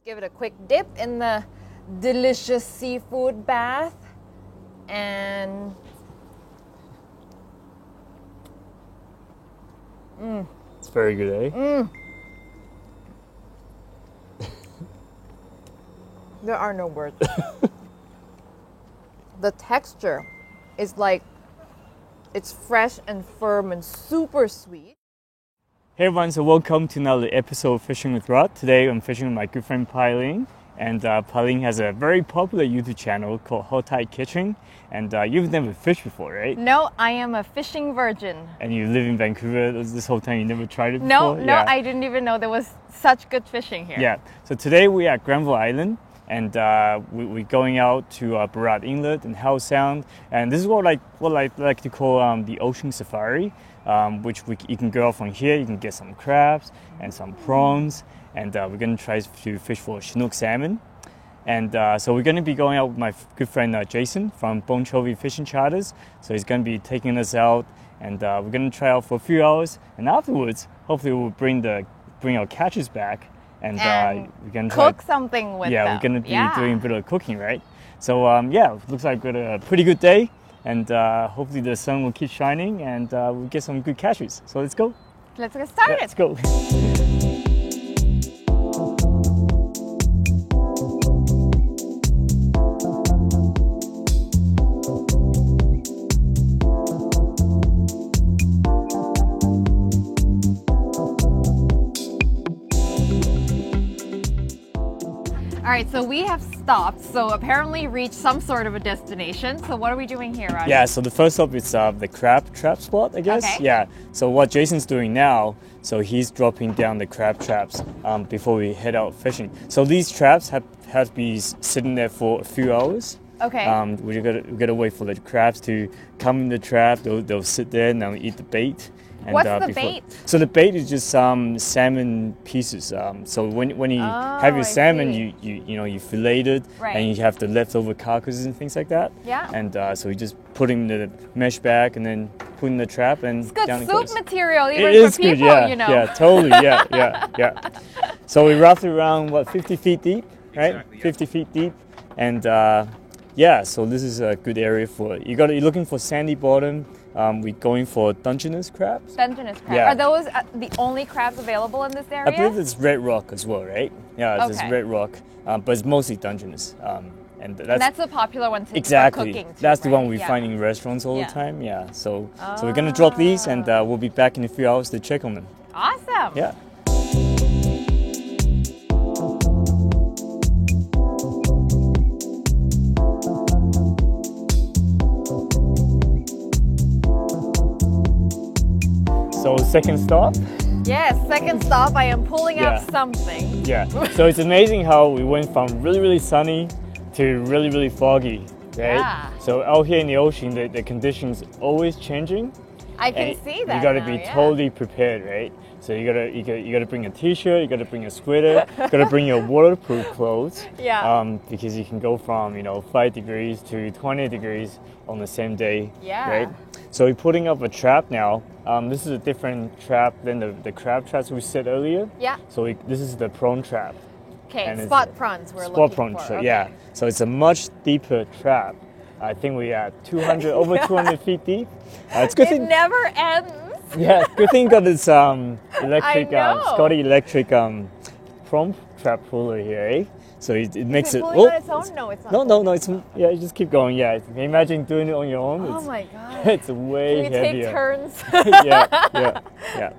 Give it a quick dip in the delicious seafood bath. And it's very good, eh? There are no words. The texture is like, it's fresh and firm and super sweet. Hey everyone, so welcome to another episode of Fishing with Rod. Today I'm fishing with my good friend Pai Ling. And Pai Ling has a very popular YouTube channel called Hot Tide Catching. And you've never fished before, right? No, I am a fishing virgin. And you live in Vancouver this whole time, you never tried it No, before? yeah. I didn't even know there was such good fishing here. Yeah, so today we're at Granville Island. And we're going out to Burrard Inlet and Howe Sound, and this is what I like to call the ocean safari, which you can go out from here. You can get some crabs and some prawns, and we're going to try to fish for Chinook salmon. And so we're going to be going out with my good friend Jason from Bon Jovi Fishing Charters. So he's going to be taking us out, and we're going to try out for a few hours, and afterwards, hopefully, we'll bring our catches back. And we're gonna cook something with them. Yeah, we're gonna be doing a bit of cooking, right? So yeah, looks like we've got a pretty good day, and hopefully the sun will keep shining, and we'll get some good catches. So let's go. Let's get started. Yeah, let's go. All right, so we have stopped, so apparently reached some sort of a destination. So what are we doing here, Raj? Yeah, so the first stop is the crab trap spot, I guess. Okay. Yeah, so what Jason's doing now, so he's dropping down the crab traps before we head out fishing. So these traps have to be sitting there for a few hours. Okay. We gotta wait for the crabs to come in the trap. They'll sit there and they'll eat the bait. And, what's the bait? So the bait is just salmon pieces. So when you have your salmon, you fillet it, right, and you have the leftover carcasses and things like that. Yeah. And so you just put them in the mesh bag and then put in the trap, and it's good down it soup goes. material, even it for is people, good, yeah, you know. Yeah, totally, yeah. So we're roughly around 50 feet deep, right? Exactly, yeah. 50 feet deep, and yeah. So this is a good area for you're looking for sandy bottom. We're going for Dungeness crabs. Dungeness crabs. Yeah. Are those the only crabs available in this area? I believe it's red rock as well, right? Yeah, it's red rock, but it's mostly Dungeness. And that's the popular one to exactly. for cooking too, that's the right? one we find in restaurants all the time. Yeah. So we're gonna Oh. drop these, and we'll be back in a few hours to check on them. Awesome. Yeah. So second stop? Yes, second stop. I am pulling out something. Yeah. So it's amazing how we went from really, really sunny to really, really foggy, right? Yeah. So out here in the ocean, the conditions always changing. I can see that. You got to now, be yeah. totally prepared, right? So you gotta bring a t-shirt, you gotta bring a sweater, you gotta bring your waterproof clothes. Yeah. Because you can go from 5 degrees to 20 degrees on the same day. Yeah. Right. So we're putting up a trap now. This is a different trap than the crab traps we said earlier. Yeah. So this is the prawn trap. Okay. Spot prawns we're spot looking prawn for. trap. Okay. Yeah. So it's a much deeper trap. I think we are 200 over 200 feet deep. It's good It thing. never ends. Yeah, good thing got this electric Scotty electric prawn trap puller here, eh? So it makes it. Pulling on its own? No, it's not. No, it's yeah. You just keep going. Yeah, imagine doing it on your own. Oh It's, my god. it's way Can we heavier. take turns? Yeah.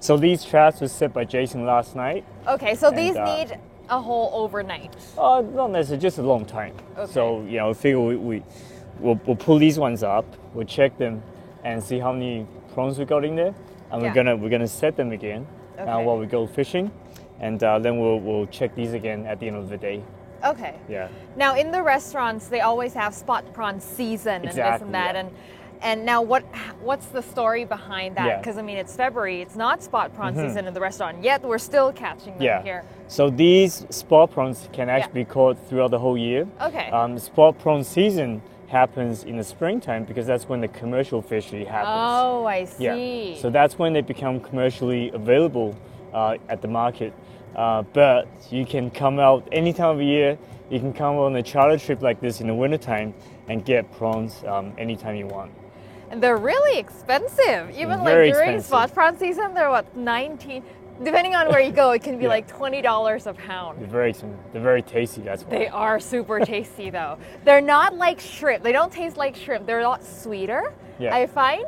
So these traps were set by Jason last night. Okay, so these need a whole overnight. Not necessarily, just a long time. Okay. So I figure we'll pull these ones up. We'll check them and see how many prawns we got in there, and we're gonna set them again while we go fishing, and then we'll check these again at the end of the day. Okay. Yeah. Now in the restaurants, they always have spot prawn season and this and that, and now what's the story behind that? Because I mean it's February, it's not spot prawn season in the restaurant yet. We're still catching them here. So these spot prawns can actually be caught throughout the whole year. Okay. Spot prawn season happens in the springtime because that's when the commercial fishery happens. Oh, I see. Yeah. So that's when they become commercially available at the market. but you can come out any time of year. You can come on a charter trip like this in the wintertime and get prawns anytime you want. And they're really expensive. Even like during spot prawn season, they're what, 19? Depending on where you go, it can be like $20 a pound. They're very expensive. They're very tasty, that's why. They are super tasty though. They're not like shrimp. They don't taste like shrimp. They're a lot sweeter, I find,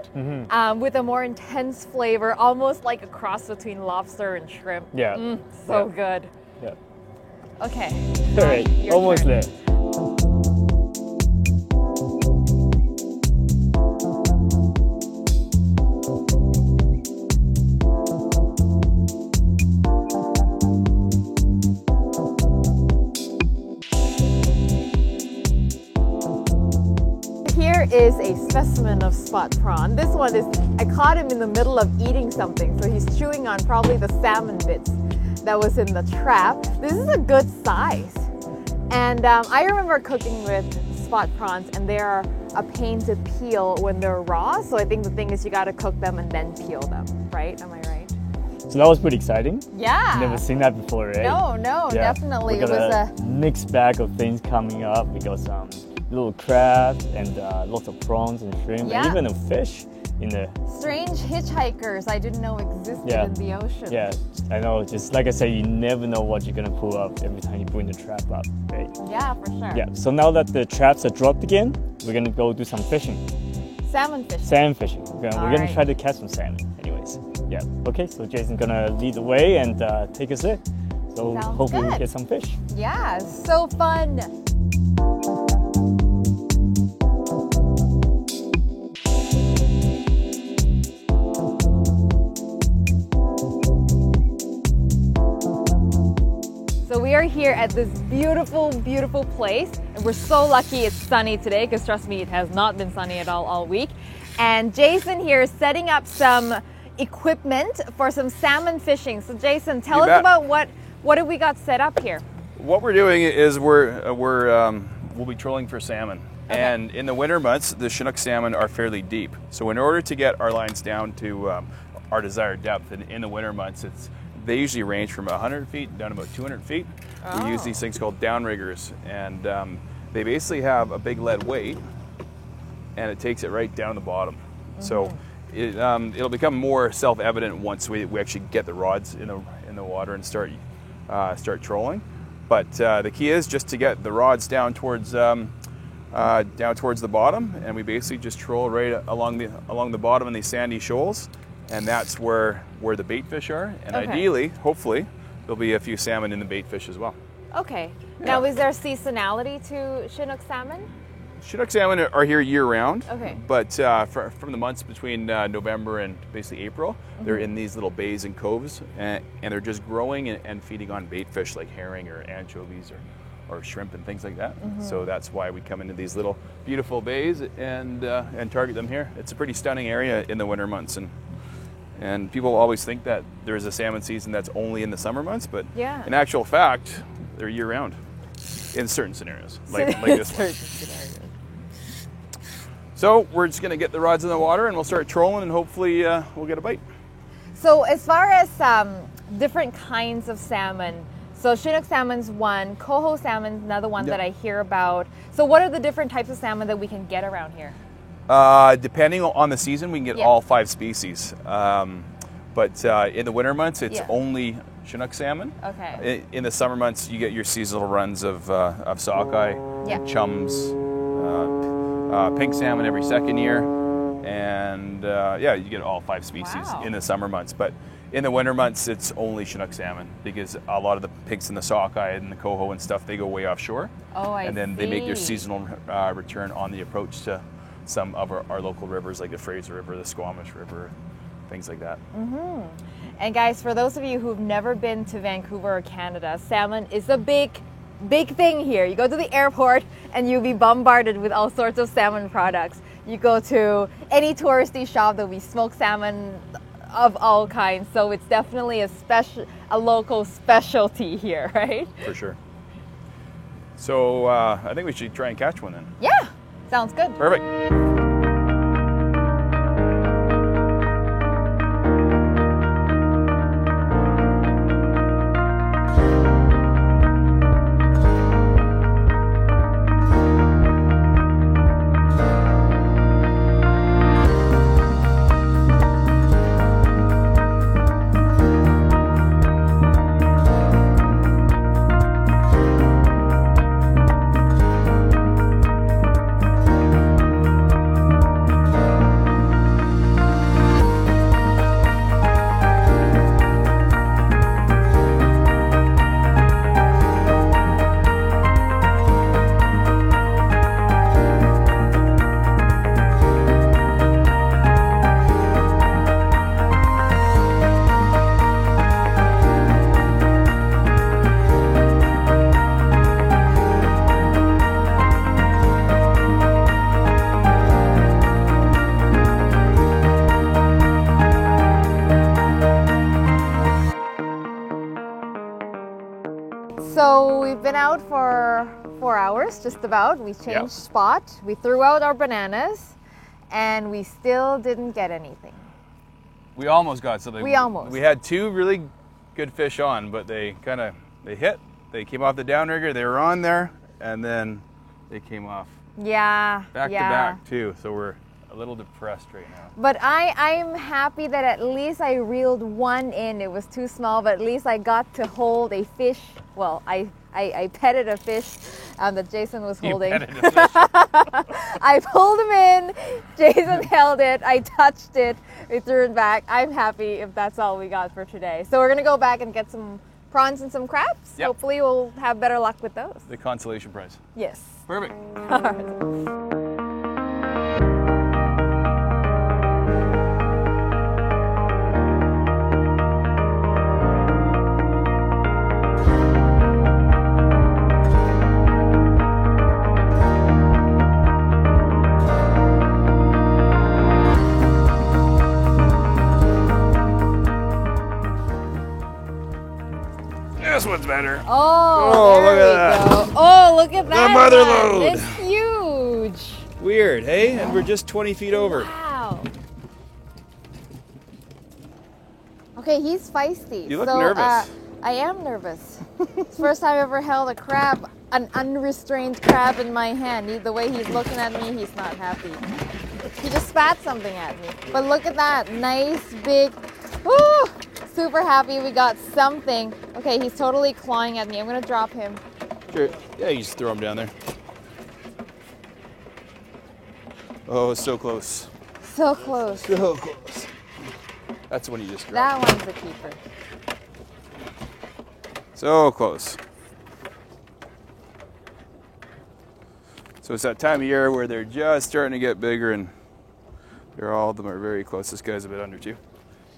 with a more intense flavor, almost like a cross between lobster and shrimp. Yeah. So good. Yeah. Okay. All right, almost there. Here is a specimen of spot prawn. This one is, I caught him in the middle of eating something, so he's chewing on probably the salmon bits that was in the trap. This is a good size. And I remember cooking with spot prawns, and they are a pain to peel when they're raw. So I think the thing is you got to cook them and then peel them, right? Am I right? So that was pretty exciting. Yeah. Never seen that before, right? No, definitely. We got a mixed bag of things coming up. We got some little crabs and lots of prawns and shrimp, and even a fish in there. Strange hitchhikers I didn't know existed in the ocean. Yeah, I know. Just like I said, you never know what you're gonna pull up every time you bring the trap up, right? Yeah, for sure. Yeah. So now that the traps are dropped again, we're gonna go do some fishing. Salmon fishing. Salmon fishing. We're gonna try to catch some salmon. Anyways, yeah. Okay. So Jason's gonna lead the way and take us there. So hopefully we get some fish. Yeah, so fun. So we are here at this beautiful, beautiful place, and we're so lucky it's sunny today, because trust me, it has not been sunny at all week. And Jason here is setting up some equipment for some salmon fishing. So Jason, tell us about what have we got set up here? What we're doing is we'll be trolling for salmon. Okay. And in the winter months, the Chinook salmon are fairly deep. So in order to get our lines down to our desired depth, and in the winter months, they usually range from 100 feet down to about 200 feet. We use these things called downriggers, and they basically have a big lead weight, and it takes it right down the bottom. So it'll become more self-evident once we actually get the rods in the water and start trolling. But the key is just to get the rods down towards the bottom, and we basically just troll right along the bottom in these sandy shoals. And that's where the bait fish are. And ideally, hopefully, there'll be a few salmon in the bait fish as well. Okay. Yeah. Now, is there seasonality to Chinook salmon? Chinook salmon are here year-round. Okay. But from the months between November and basically April, they're in these little bays and coves, and they're just growing and feeding on bait fish like herring or anchovies or shrimp and things like that. So that's why we come into these little beautiful bays and target them here. It's a pretty stunning area in the winter months, and people always think that there's a salmon season that's only in the summer months, but in actual fact, they're year-round in certain scenarios, like this one. So we're just going to get the rods in the water, and we'll start trolling, and hopefully we'll get a bite. So as far as different kinds of salmon, so Chinook salmon's one, coho salmon's another one that I hear about. So what are the different types of salmon that we can get around here? Depending on the season, we can get all 5 species. But in the winter months, it's only Chinook salmon. Okay. In the summer months, you get your seasonal runs of sockeye, chums, pink salmon every second year, and you get all 5 species in the summer months. But in the winter months, it's only Chinook salmon, because a lot of the pinks and the sockeye and the coho and stuff, they go way offshore. And then they make their seasonal return on the approach to some of our local rivers, like the Fraser River, the Squamish River, things like that. And guys, for those of you who've never been to Vancouver or Canada, salmon is a big thing here. You go to the airport and you'll be bombarded with all sorts of salmon products. You go to any touristy shop, there'll be smoked salmon of all kinds. So it's definitely a local specialty here, right? For sure. So I think we should try and catch one then. Yeah, sounds good. Perfect. So we've been out for 4 hours, just about. We changed spot. We threw out our bananas, and we still didn't get anything. We almost got something. We almost. We had 2 really good fish on, but they hit. They came off the downrigger. They were on there, and then they came off. Yeah. Back to back too. So we're a little depressed right now. But I'm happy that at least I reeled one in. It was too small, but at least I got to hold a fish. Well, I petted a fish that Jason was holding. You petted a fish. I pulled him in. Jason held it. I touched it. We threw it back. I'm happy if that's all we got for today. So we're gonna go back and get some prawns and some crabs. Yep. Hopefully we'll have better luck with those. The consolation prize. Yes. Perfect. This one's better. Oh, look there at we go. Oh, look at that. The mother one. load. It's huge. Weird, hey? And we're just 20 feet over. Wow. Okay, he's feisty. You look nervous. I am nervous. It's the first time I've ever held a crab, an unrestrained crab in my hand. The way he's looking at me, he's not happy. He just spat something at me. But look at that. Nice, big, woo! Super happy we got something. Okay, he's totally clawing at me. I'm gonna drop him. Sure. Yeah, you just throw him down there. Oh, so close. So close. So close. That's when you just drop. That one's a keeper. So close. So it's that time of year where they're just starting to get bigger, and all of them are very close. This guy's a bit under 2.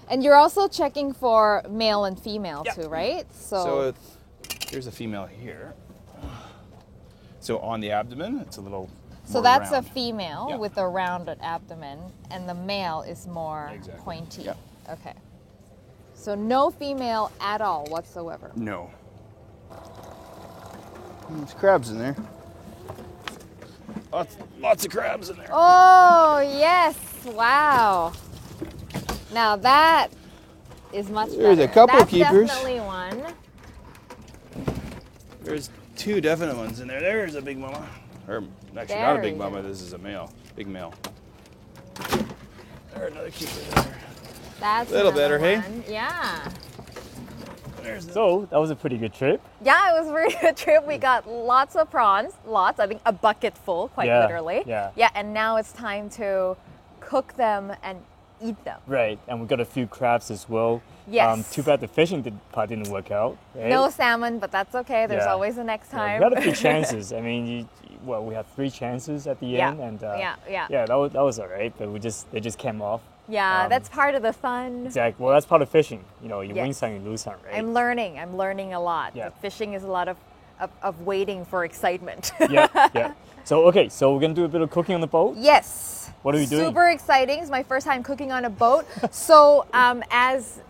And you're also checking for male and female too, right? So here's a female here. So on the abdomen, it's a little so more that's round. A female with a rounded abdomen, and the male is more pointy. Yep. Okay. So no female at all whatsoever. No. There's crabs in there. Lots of crabs in there. Oh, yes. Wow. Now that is much better. There's a couple That's keepers. Definitely one. There's 2 definite ones in there. There's a big mama. Or actually not a big mama, this is a male. Big male. There's another keeper there. That's a little better, one. hey? Yeah. So that was a pretty good trip. Yeah, it was a very good trip. We got lots of prawns, lots. I think a bucket full, quite literally. Yeah. Yeah, and now it's time to cook them and eat them. Right, and we got a few crabs as well. Yes. Too bad the fishing part didn't work out. Right? No salmon, but that's okay. There's always the next time. We had a few chances. I mean, we had 3 chances at the end, and that was all right. But they just came off. Yeah, that's part of the fun. Exactly. Well, that's part of fishing. You know, you win some, you lose some, right? I'm learning a lot. Yeah. But fishing is a lot of waiting for excitement. yeah. So we're gonna do a bit of cooking on the boat. Yes. What are we doing? Super exciting. It's my first time cooking on a boat. So as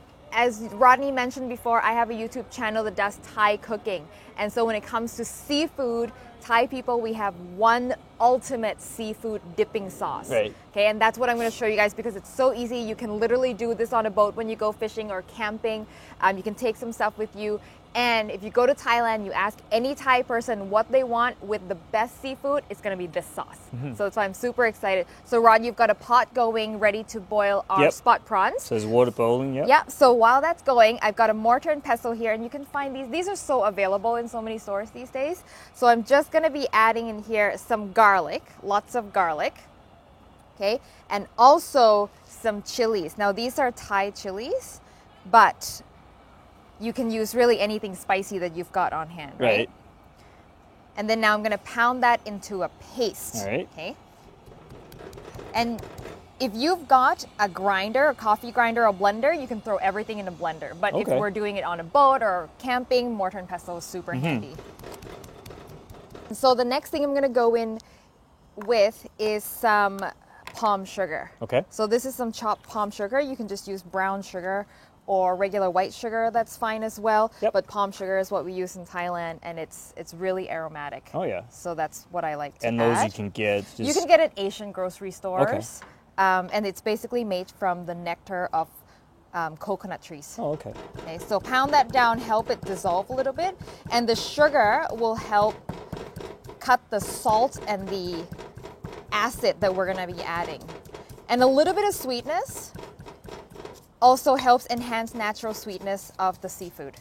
Rodney mentioned before, I have a YouTube channel that does Thai cooking. And so when it comes to seafood, Thai people, we have one ultimate seafood dipping sauce. Right. Okay, and that's what I'm going to show you guys because it's so easy. You can literally do this on a boat when you go fishing or camping. You can take some stuff with you. And if you go to Thailand, you ask any Thai person what they want with the best seafood, it's going to be this sauce. Mm-hmm. So that's why I'm super excited. So Rod, you've got a pot going, ready to boil our spot prawns. So there's water boiling, Yeah, so while that's going, I've got a mortar and pestle here, and you can find these. These are so available in so many stores these days. So I'm just going to be adding in here some garlic, lots of garlic, okay? And also some chilies. Now, these are Thai chilies, but you can use really anything spicy that you've got on hand, right? And then now I'm going to pound that into a paste. All right. Okay. And if you've got a grinder, a coffee grinder, or a blender, you can throw everything in a blender. But if we're doing it on a boat or camping, mortar and pestle is super handy. So the next thing I'm going to go in with is some palm sugar. Okay. So this is some chopped palm sugar. You can just use brown sugar or regular white sugar, that's fine as well. Yep. But palm sugar is what we use in Thailand, and it's really aromatic. Oh yeah. So that's what I like to And add. those you can get. You can get at Asian grocery stores. And it's basically made from the nectar of coconut trees. Oh, okay. Okay, so pound that down, help it dissolve a little bit, and the sugar will help cut the salt and the acid that we're going to be adding. And a little bit of sweetness also helps enhance natural sweetness of the seafood.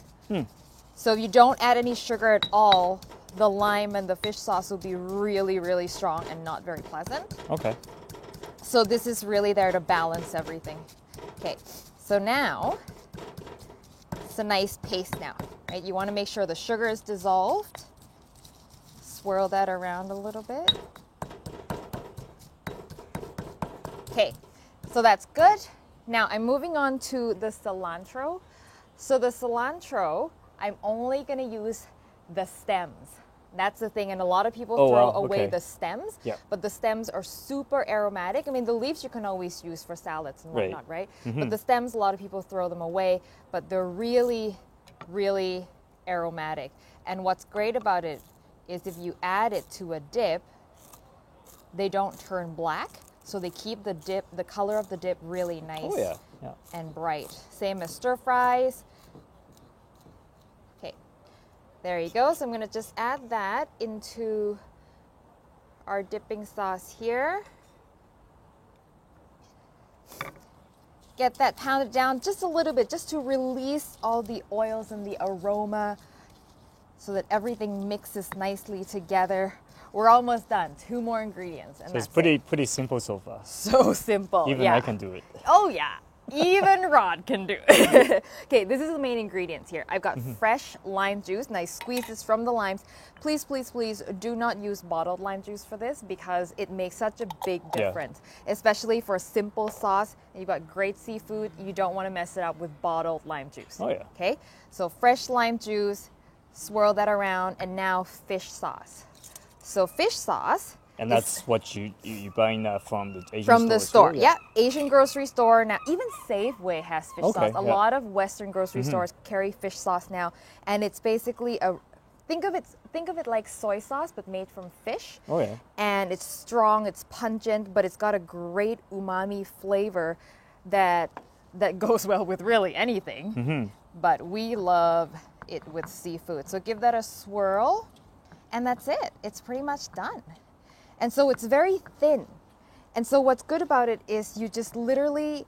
So if you don't add any sugar at all, the lime and the fish sauce will be really, really strong and not very pleasant. Okay. So this is really there to balance everything. Okay, so now it's a nice paste now, right? You want to make sure the sugar is dissolved. Swirl that around a little bit. Okay, so that's good. Now I'm moving on to the cilantro. So the cilantro, I'm only going to use the stems. That's the thing, and a lot of people throw away the stems, but the stems are super aromatic. I mean, the leaves you can always use for salads and whatnot, right? But the stems, a lot of people throw them away, but they're really, really aromatic. And what's great about it is if you add it to a dip, they don't turn black, so they keep the dip, the color of the dip really nice and bright. Same as stir fries. Okay, there you go. So I'm gonna just add that into our dipping sauce here. Get that pounded down just a little bit, just to release all the oils and the aroma so that everything mixes nicely together. We're almost done. 2 more ingredients. And so it's pretty simple so far. So simple. Even I can do it. Oh yeah. Even Rod can do it. Okay, this is the main ingredients here. I've got fresh lime juice, and I squeeze this from the limes. Please, please, please do not use bottled lime juice for this because it makes such a big difference, especially for a simple sauce. And you've got great seafood. You don't want to mess it up with bottled lime juice. Oh yeah. Okay, so fresh lime juice, swirl that around, and now fish sauce. So fish sauce. And that's what you buying from the Asian from the store. Yeah, Asian grocery store. Now, even Safeway has fish sauce. A lot of Western grocery stores carry fish sauce now, and it's basically think of it like soy sauce, but made from fish. Oh yeah. And it's strong, it's pungent, but it's got a great umami flavor that goes well with really anything. But we love it with seafood. So give that a swirl, and that's it. It's pretty much done. And so it's very thin. And so what's good about it is you just literally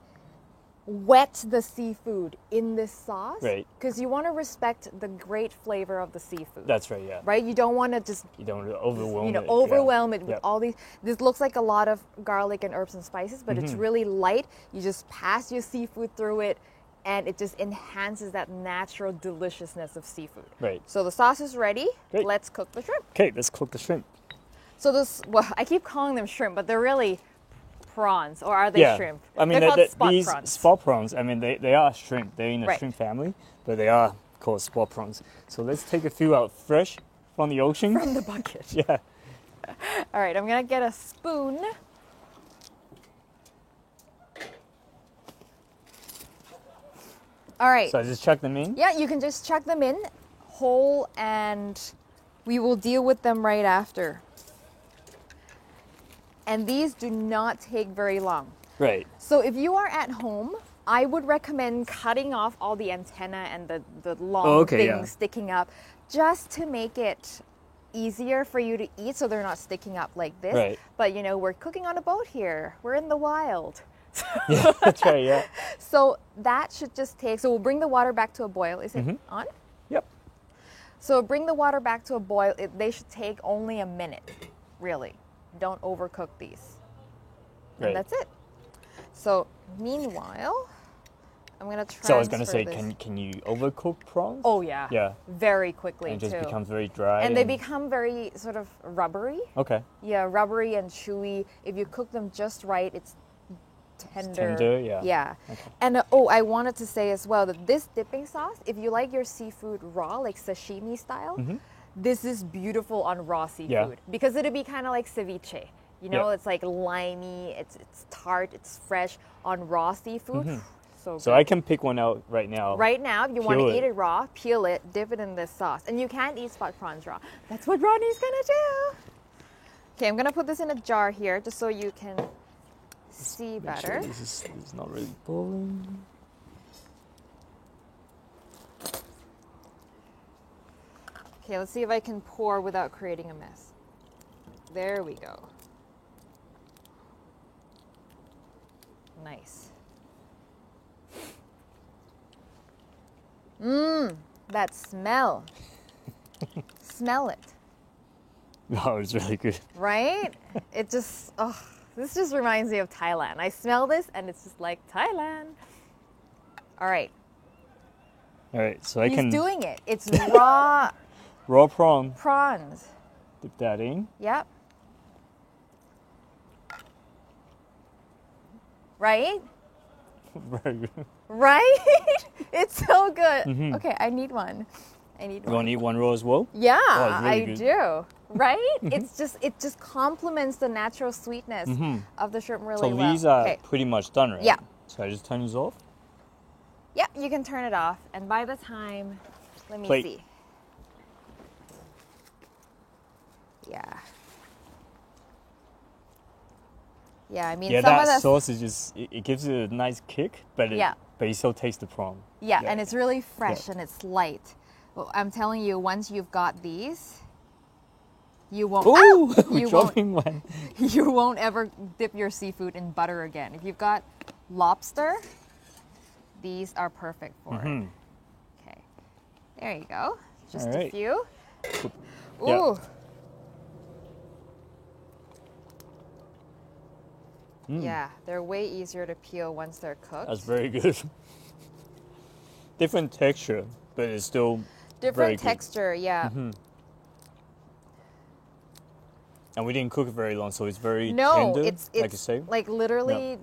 wet the seafood in this sauce. Right. Because you want to respect the great flavor of the seafood. That's right, yeah. Right? You don't want to just... You don't overwhelm it. Overwhelm it with all these... This looks like a lot of garlic and herbs and spices, but it's really light. You just pass your seafood through it, and it just enhances that natural deliciousness of seafood. Right. So the sauce is ready. Great. Let's cook the shrimp. Okay, let's cook the shrimp. So I keep calling them shrimp, but they're really prawns, or are they shrimp? I mean, they're called spot these prawns. spot prawns, I mean, they are shrimp. They're in the shrimp family, but they are called spot prawns. So let's take a few out fresh from the ocean. From the bucket. Yeah. All right, I'm going to get a spoon. All right. So I just chuck them in? Yeah, you can just chuck them in whole, and we will deal with them right after. And these do not take very long. Right. So if you are at home, I would recommend cutting off all the antenna and the long things sticking up, just to make it easier for you to eat so they're not sticking up like this. Right. But we're cooking on a boat here. We're in the wild. Yeah, that's right, yeah. So that should just take, so we'll bring the water back to a boil. Is it on? Yep. So bring the water back to a boil. They should take only a minute, really. Don't overcook these. And that's it. So meanwhile, I'm going to transfer So I was going to say, this. can you overcook prawns? Oh yeah. Yeah. Very quickly And it too. just becomes very dry. And they become very sort of rubbery. Okay. Yeah, rubbery and chewy. If you cook them just right, it's tender. It's tender, yeah. Yeah. Okay. And I wanted to say as well that this dipping sauce, if you like your seafood raw, like sashimi style, this is beautiful on raw seafood because it'd be kind of like ceviche. It's like limey, it's tart, it's fresh on raw seafood. So good. So I can pick one out right now. Right now, if you want to Peel it. eat it raw, peel it, dip it in this sauce. And you can't eat spot prawns raw. That's what Rodney's gonna do. Okay, I'm gonna put this in a jar here just so you can see Make better. sure this is not really boiling. Okay, let's see if I can pour without creating a mess. There we go. Nice. That smell. Smell it, Oh, it's really good. right? It just, oh, this just reminds me of Thailand. I smell this and it's just like Thailand. All right, All right, so I he's can doing it. It's raw raw prawn. prawns. Dip that in. Yep. Right? Very good. Right? It's so good. Okay, I need one. I need You one. want to eat one raw as well? Yeah, it's really I good. do. Right? It just complements the natural sweetness of the shrimp really So well. these are Okay. pretty much done, right? Yeah. So I just turn these off. Yeah, you can turn it off. And by the time, let me Plate. see. Yeah. Yeah, I mean, Yeah, some of that the sauce is just, it gives it a nice kick, but Yeah. but you still taste the prawn. Yeah, Yeah. and it's really fresh and it's light. Well, I'm telling you, once you've got these, you won't. Ooh, Ow! we're You won't. dropping one. You won't ever dip your seafood in butter again. If you've got lobster, these are perfect for it. Okay, there you go. Just All a right. few. Yeah. Ooh. Yeah, they're way easier to peel once they're cooked. That's very good. Different texture, but it's still very Different good. texture, yeah. And we didn't cook it very long, so it's very No, tender, it's like you say. like literally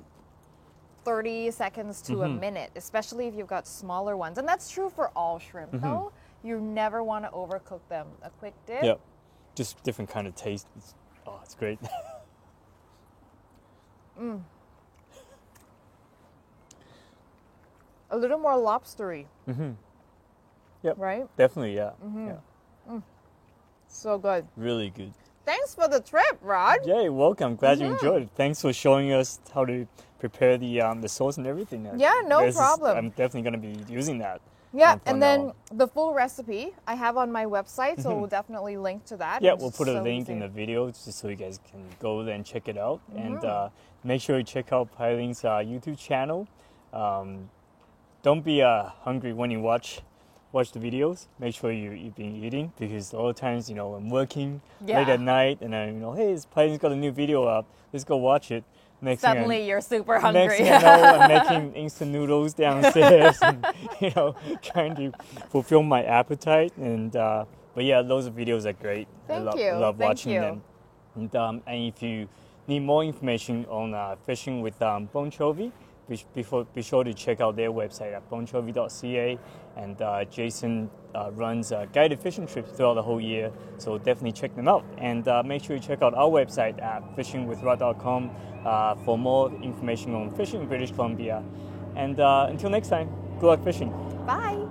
30 seconds to a minute, especially if you've got smaller ones. And that's true for all shrimp, though. You never want to overcook them. A quick dip. Yeah, just different kind of taste. It's great. A little more lobstery. Yep. Right? Definitely, yeah. Yeah. So good. Really good. Thanks for the trip, Rod. Yeah, you're welcome. Glad you enjoyed it. Thanks for showing us how to prepare the sauce and everything. Yeah, no This is- problem. I'm definitely going to be using that. Yeah, from and now then on. the full recipe I have on my website, so we'll definitely link to that. Yeah, It's we'll put a so link in easy. the video just so you guys can go there and check it out. And make sure you check out Pailing's YouTube channel. Don't be hungry when you watch the videos. Make sure you've been eating, because a lot of times, I'm working late Yeah. at night and then, hey, Pailing's got a new video up. Let's go watch it. Next thing I- Suddenly you're super Next hungry. thing I know, I'm making instant noodles downstairs, and trying to fulfill my appetite. And but yeah, those videos are great. Thank I you. love Thank watching you. them. And if you need more information on fishing with Bon Chovy, be sure to check out their website at bonchovy.ca. And Jason runs guided fishing trips throughout the whole year, so definitely check them out. And make sure you check out our website at fishingwithrod.com for more information on fishing in British Columbia. And until next time, good luck fishing. Bye.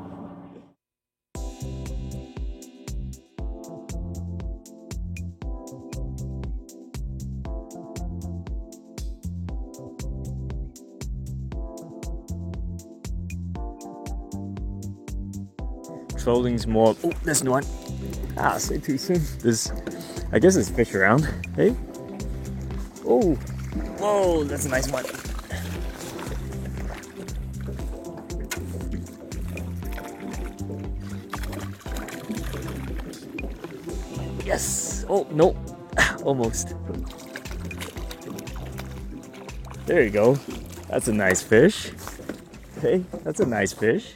Trolling's more. Oh, there's one. Say too soon. I guess there's fish around. Hey. Oh. Whoa, that's a nice one. Yes. Oh no. Almost. There you go. That's a nice fish. Hey, that's a nice fish.